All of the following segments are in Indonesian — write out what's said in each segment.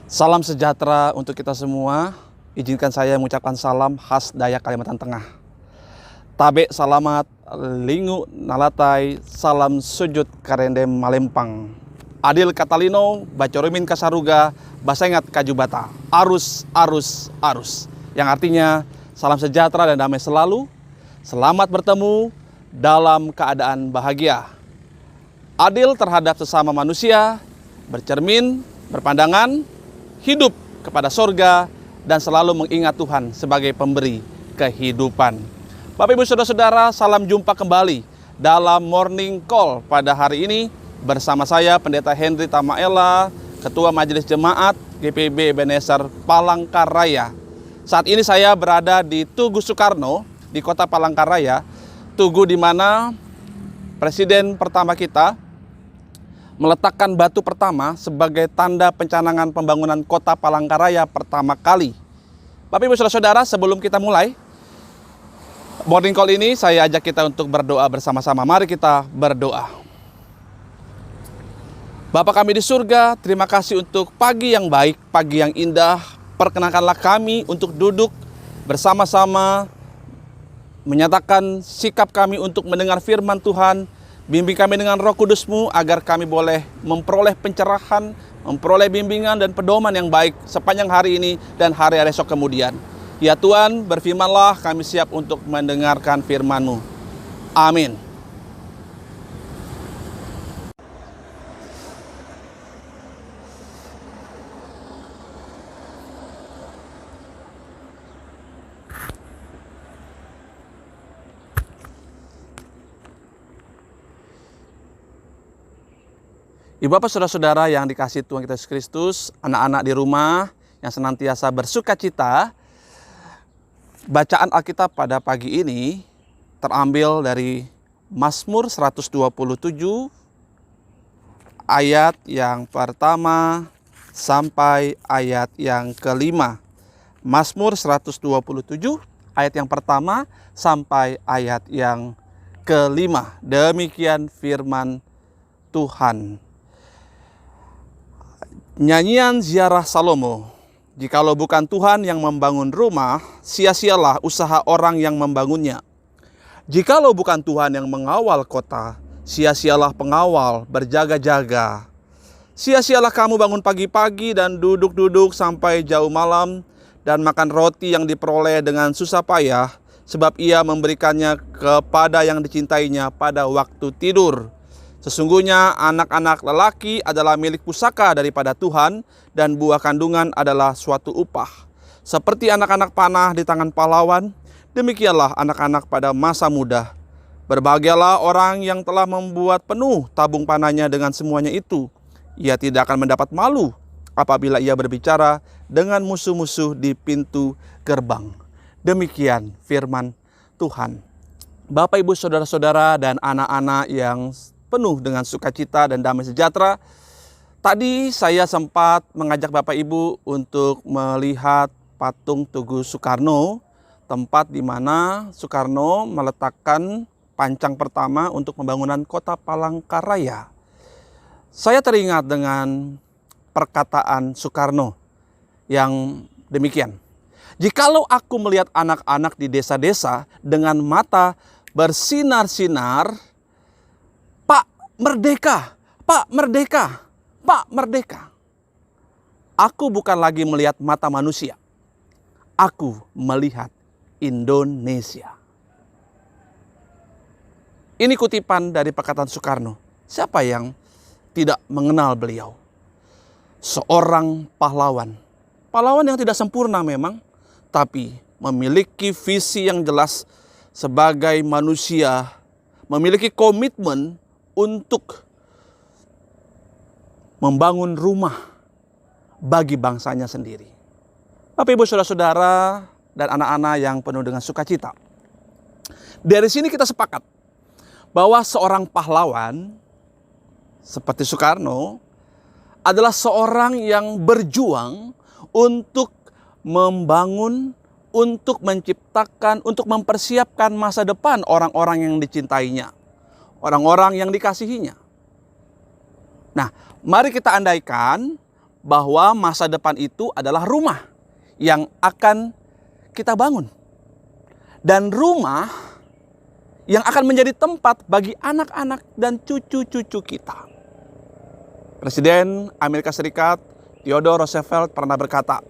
Salam sejahtera untuk kita semua. Izinkan saya mengucapkan salam khas Dayak Kalimantan Tengah. Tabe salamat, lingu nalatai, salam sujud karendem malempang. Adil katalino, bacoromin kasaruga, basengat kajubata. Arus, arus, arus. Yang artinya salam sejahtera dan damai selalu. Selamat bertemu dalam keadaan bahagia. Adil terhadap sesama manusia, bercermin, berpandangan, hidup kepada sorga, dan selalu mengingat Tuhan sebagai pemberi kehidupan. Bapak Ibu Saudara-saudara, salam jumpa kembali dalam Morning Call pada hari ini bersama saya Pendeta Henry Tamaela, Ketua Majelis Jemaat GPIB Ebenezer Palangkaraya. Saat ini saya berada di Tugu Soekarno di Kota Palangkaraya, Tugu di mana Presiden pertama kita meletakkan batu pertama sebagai tanda pencanangan pembangunan Kota Palangkaraya pertama kali. Bapak Ibu Saudara-saudara, sebelum kita mulai Morning Call ini, saya ajak kita untuk berdoa bersama-sama. Mari kita berdoa. Bapa kami di surga, terima kasih untuk pagi yang baik, pagi yang indah. Perkenankanlah kami untuk duduk bersama-sama, menyatakan sikap kami untuk mendengar firman Tuhan. Bimbing kami dengan Roh Kudus-Mu agar kami boleh memperoleh pencerahan, memperoleh bimbingan dan pedoman yang baik sepanjang hari ini dan hari-hari esok kemudian. Ya Tuhan, berfirmanlah, kami siap untuk mendengarkan firman-Mu. Amin. Ibu bapak saudara-saudara yang dikasihi Tuhan kita Yesus Kristus, anak-anak di rumah yang senantiasa bersuka cita, bacaan Alkitab pada pagi ini terambil dari Mazmur 127 ayat yang pertama sampai ayat yang kelima. Mazmur 127 ayat yang pertama sampai ayat yang kelima. Demikian firman Tuhan. Nyanyian ziarah Salomo. Jikalau bukan Tuhan yang membangun rumah, sia-sialah usaha orang yang membangunnya. Jikalau bukan Tuhan yang mengawal kota, sia-sialah pengawal berjaga-jaga. Sia-sialah kamu bangun pagi-pagi dan duduk-duduk sampai jauh malam, dan makan roti yang diperoleh dengan susah payah, sebab ia memberikannya kepada yang dicintainya pada waktu tidur. Sesungguhnya anak-anak lelaki adalah milik pusaka daripada Tuhan, dan buah kandungan adalah suatu upah. Seperti anak-anak panah di tangan pahlawan, demikianlah anak-anak pada masa muda. Berbahagialah orang yang telah membuat penuh tabung panahnya dengan semuanya itu. Ia tidak akan mendapat malu apabila ia berbicara dengan musuh-musuh di pintu gerbang. Demikian firman Tuhan. Bapak, Ibu, Saudara-saudara, dan anak-anak yang penuh dengan sukacita dan damai sejahtera. Tadi saya sempat mengajak Bapak Ibu untuk melihat patung Tugu Soekarno, tempat di mana Soekarno meletakkan pancang pertama untuk pembangunan Kota Palangkaraya. Saya teringat dengan perkataan Soekarno yang demikian. Jikalau aku melihat anak-anak di desa-desa dengan mata bersinar-sinar, Pak merdeka, Pak merdeka, Pak merdeka. Aku bukan lagi melihat mata manusia. Aku melihat Indonesia. Ini kutipan dari perkataan Soekarno. Siapa yang tidak mengenal beliau? Seorang pahlawan. Pahlawan yang tidak sempurna memang, tapi memiliki visi yang jelas sebagai manusia, memiliki komitmen untuk membangun rumah bagi bangsanya sendiri. Bapak, Ibu, Saudara-saudara, dan anak-anak yang penuh dengan sukacita. Dari sini kita sepakat bahwa seorang pahlawan seperti Soekarno adalah seorang yang berjuang untuk membangun, untuk menciptakan, untuk mempersiapkan masa depan orang-orang yang dicintainya, orang-orang yang dikasihinya. Nah, mari kita andaikan bahwa masa depan itu adalah rumah yang akan kita bangun. Dan rumah yang akan menjadi tempat bagi anak-anak dan cucu-cucu kita. Presiden Amerika Serikat Theodore Roosevelt pernah berkata,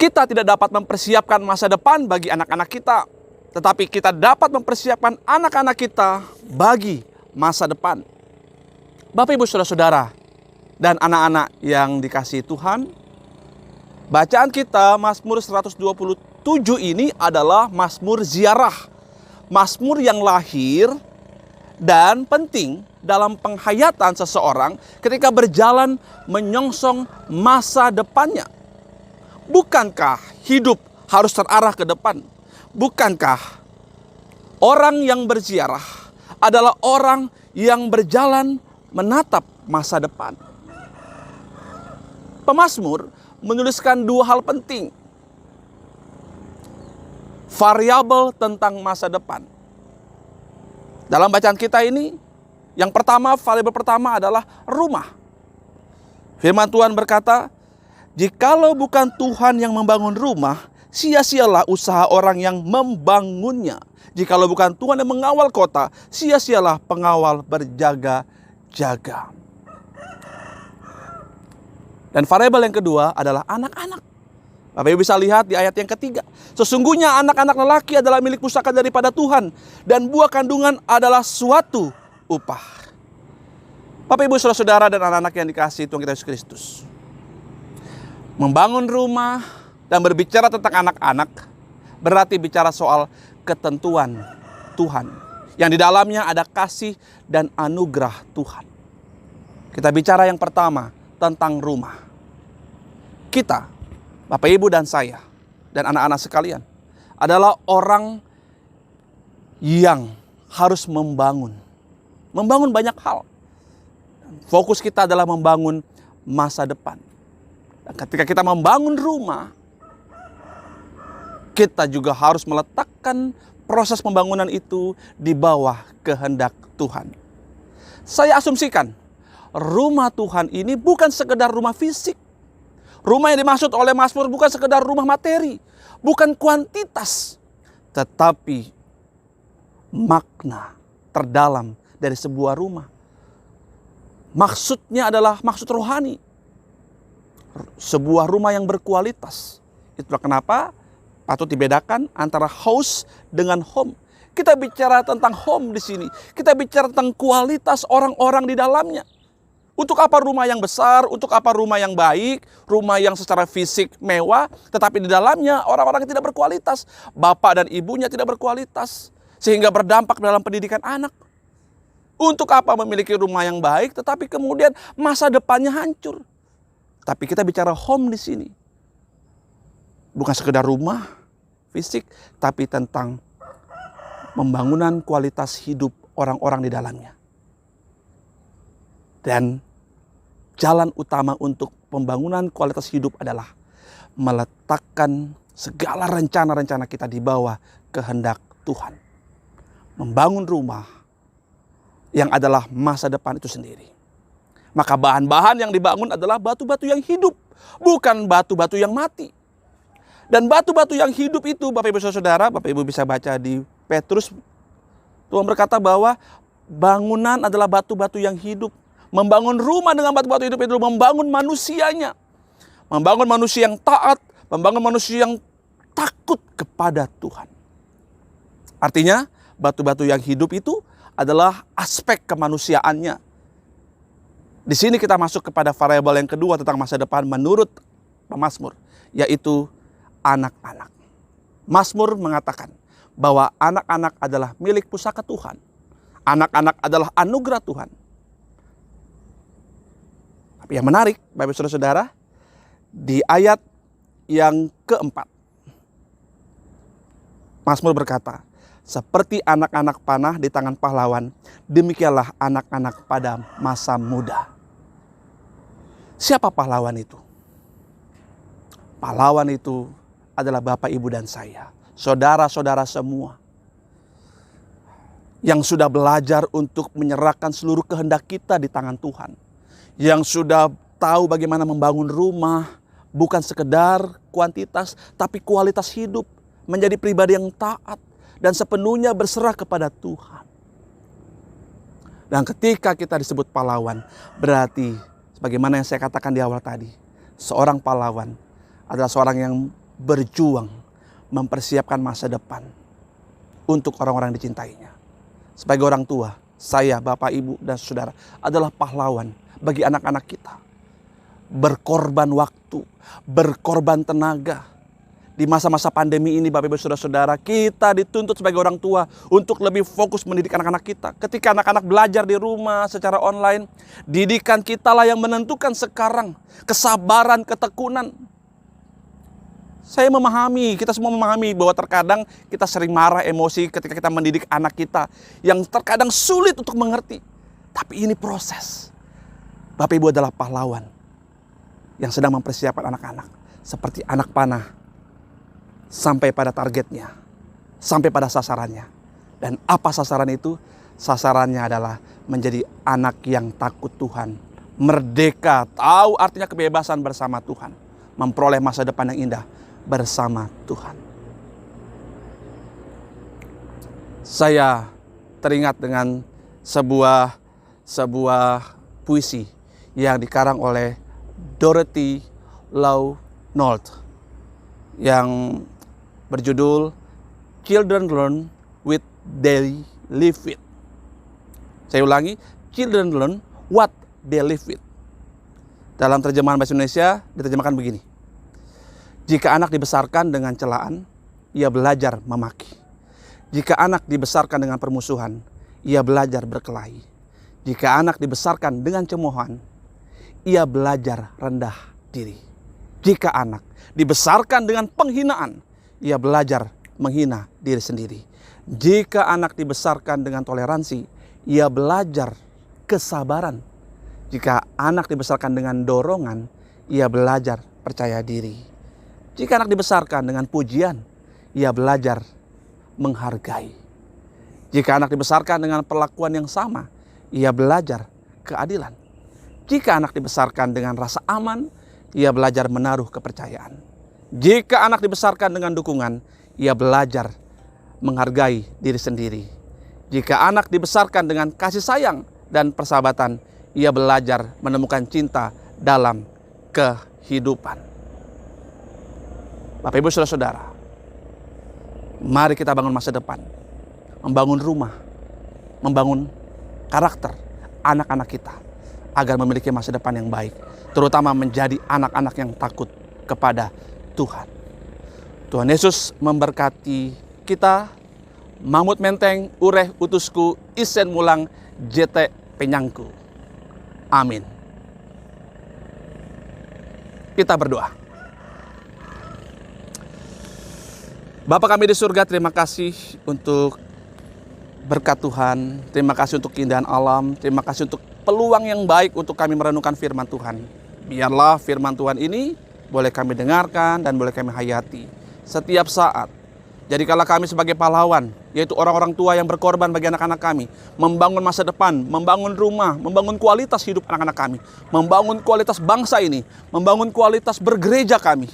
kita tidak dapat mempersiapkan masa depan bagi anak-anak kita, tetapi kita dapat mempersiapkan anak-anak kita bagi masa depan. Bapak, Ibu, Saudara-saudara, dan anak-anak yang dikasihi Tuhan, bacaan kita Mazmur 127 ini adalah Mazmur ziarah. Mazmur yang lahir dan penting dalam penghayatan seseorang ketika berjalan menyongsong masa depannya. Bukankah hidup harus terarah ke depan? Bukankah orang yang berziarah adalah orang yang berjalan menatap masa depan? Pemazmur menuliskan dua hal penting, variabel tentang masa depan. Dalam bacaan kita ini, yang pertama, variabel pertama adalah rumah. Firman Tuhan berkata, jikalau bukan Tuhan yang membangun rumah, sia-sialah usaha orang yang membangunnya. Jikalau bukan Tuhan yang mengawal kota, sia-sialah pengawal berjaga-jaga. Dan variabel yang kedua adalah anak-anak. Bapak Ibu bisa lihat di ayat yang ketiga. Sesungguhnya anak-anak lelaki adalah milik pusaka daripada Tuhan, dan buah kandungan adalah suatu upah. Bapak, Ibu, Saudara-saudara, dan anak-anak yang dikasihi Tuhan kita Yesus Kristus, membangun rumah dan berbicara tentang anak-anak berarti bicara soal ketentuan Tuhan yang di dalamnya ada kasih dan anugerah Tuhan. Kita bicara yang pertama tentang rumah. Kita, Bapak, Ibu, dan saya, dan anak-anak sekalian, adalah orang yang harus membangun banyak hal. Fokus kita adalah membangun masa depan. Dan ketika kita membangun rumah, kita juga harus meletakkan proses pembangunan itu di bawah kehendak Tuhan. Saya asumsikan, rumah Tuhan ini bukan sekedar rumah fisik. Rumah yang dimaksud oleh Mazmur bukan sekedar rumah materi, bukan kuantitas, tetapi makna terdalam dari sebuah rumah. Maksudnya adalah maksud rohani. Sebuah rumah yang berkualitas. Itulah kenapa patut dibedakan antara house dengan home. Kita bicara tentang home di sini. Kita bicara tentang kualitas orang-orang di dalamnya. Untuk apa rumah yang besar, untuk apa rumah yang baik, rumah yang secara fisik mewah, tetapi di dalamnya orang-orang yang tidak berkualitas. Bapak dan ibunya tidak berkualitas, sehingga berdampak dalam pendidikan anak. Untuk apa memiliki rumah yang baik, tetapi kemudian masa depannya hancur. Tapi kita bicara home di sini. Bukan sekedar rumah fisik, tapi tentang pembangunan kualitas hidup orang-orang di dalamnya. Dan jalan utama untuk pembangunan kualitas hidup adalah meletakkan segala rencana-rencana kita di bawah kehendak Tuhan. Membangun rumah yang adalah masa depan itu sendiri. Maka bahan-bahan yang dibangun adalah batu-batu yang hidup, bukan batu-batu yang mati. Dan batu-batu yang hidup itu, Bapak Ibu Saudara, Bapak Ibu bisa baca di Petrus, Tuhan berkata bahwa bangunan adalah batu-batu yang hidup. Membangun rumah dengan batu-batu hidup itu membangun manusianya. Membangun manusia yang taat, membangun manusia yang takut kepada Tuhan. Artinya batu-batu yang hidup itu adalah aspek kemanusiaannya. Di sini kita masuk kepada variabel yang kedua tentang masa depan menurut pemazmur, yaitu anak-anak. Mazmur mengatakan bahwa anak-anak adalah milik pusaka Tuhan. Anak-anak adalah anugerah Tuhan. Tapi yang menarik, Bapak Ibu Saudara, di ayat yang keempat, Mazmur berkata, seperti anak-anak panah di tangan pahlawan, demikianlah anak-anak pada masa muda. Siapa pahlawan itu? Pahlawan itu adalah Bapak, Ibu, dan saya. Saudara-saudara semua. Yang sudah belajar untuk menyerahkan seluruh kehendak kita di tangan Tuhan. Yang sudah tahu bagaimana membangun rumah, bukan sekedar kuantitas, tapi kualitas hidup. Menjadi pribadi yang taat dan sepenuhnya berserah kepada Tuhan. Dan ketika kita disebut pahlawan, berarti sebagaimana yang saya katakan di awal tadi, seorang pahlawan adalah seorang yang berjuang mempersiapkan masa depan untuk orang-orang yang dicintainya. Sebagai orang tua, saya, Bapak, Ibu, dan saudara adalah pahlawan bagi anak-anak kita. Berkorban waktu, berkorban tenaga. Di masa-masa pandemi ini, Bapak, Ibu, saudara-saudara, kita dituntut sebagai orang tua untuk lebih fokus mendidik anak-anak kita. Ketika anak-anak belajar di rumah secara online, didikan kita lah yang menentukan sekarang kesabaran, ketekunan. Saya memahami, kita semua memahami bahwa terkadang kita sering marah, emosi ketika kita mendidik anak kita yang terkadang sulit untuk mengerti. Tapi ini proses. Bapak, Ibu adalah pahlawan yang sedang mempersiapkan anak-anak seperti anak panah sampai pada targetnya, sampai pada sasarannya. Dan apa sasaran itu? Sasarannya adalah menjadi anak yang takut Tuhan, merdeka, tahu artinya kebebasan bersama Tuhan, memperoleh masa depan yang indah bersama Tuhan. Saya teringat dengan sebuah puisi yang dikarang oleh Dorothy Law Nolt yang berjudul Children Learn What They Live With. Saya ulangi, Children Learn What They Live With. Dalam terjemahan bahasa Indonesia diterjemahkan begini. Jika anak dibesarkan dengan celaan, ia belajar memaki. Jika anak dibesarkan dengan permusuhan, ia belajar berkelahi. Jika anak dibesarkan dengan cemoohan, ia belajar rendah diri. Jika anak dibesarkan dengan penghinaan, ia belajar menghina diri sendiri. Jika anak dibesarkan dengan toleransi, ia belajar kesabaran. Jika anak dibesarkan dengan dorongan, ia belajar percaya diri. Jika anak dibesarkan dengan pujian, ia belajar menghargai. Jika anak dibesarkan dengan perlakuan yang sama, ia belajar keadilan. Jika anak dibesarkan dengan rasa aman, ia belajar menaruh kepercayaan. Jika anak dibesarkan dengan dukungan, ia belajar menghargai diri sendiri. Jika anak dibesarkan dengan kasih sayang dan persahabatan, ia belajar menemukan cinta dalam kehidupan. Bapak, Ibu, saudara-saudara, mari kita bangun masa depan, membangun rumah, membangun karakter anak-anak kita agar memiliki masa depan yang baik, terutama menjadi anak-anak yang takut kepada Tuhan. Tuhan Yesus memberkati kita. Mahmud Menteng, Ureh Utusku, Isen Mulang, JT Penyangku. Amin. Kita berdoa. Bapa kami di surga, terima kasih untuk berkat Tuhan. Terima kasih untuk keindahan alam. Terima kasih untuk peluang yang baik untuk kami merenungkan firman Tuhan. Biarlah firman Tuhan ini boleh kami dengarkan dan boleh kami hayati setiap saat. Jadikanlah kami sebagai pahlawan, yaitu orang-orang tua yang berkorban bagi anak-anak kami, membangun masa depan, membangun rumah, membangun kualitas hidup anak-anak kami, membangun kualitas bangsa ini, membangun kualitas bergereja kami.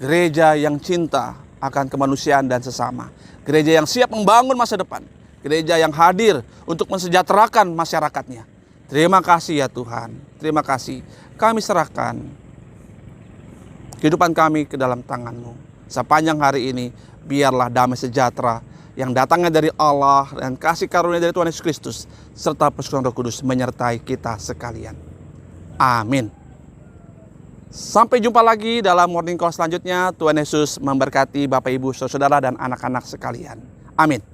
Gereja yang cinta akan kemanusiaan dan sesama. Gereja yang siap membangun masa depan. Gereja yang hadir untuk mensejahterakan masyarakatnya. Terima kasih ya Tuhan. Terima kasih. Kami serahkan kehidupan kami ke dalam tangan-Mu. Sepanjang hari ini, biarlah damai sejahtera yang datangnya dari Allah dan kasih karunia dari Tuhan Yesus Kristus serta persekutuan Roh Kudus menyertai kita sekalian. Amin. Sampai jumpa lagi dalam Morning Call selanjutnya. Tuhan Yesus memberkati Bapak, Ibu, Saudara, dan anak-anak sekalian. Amin.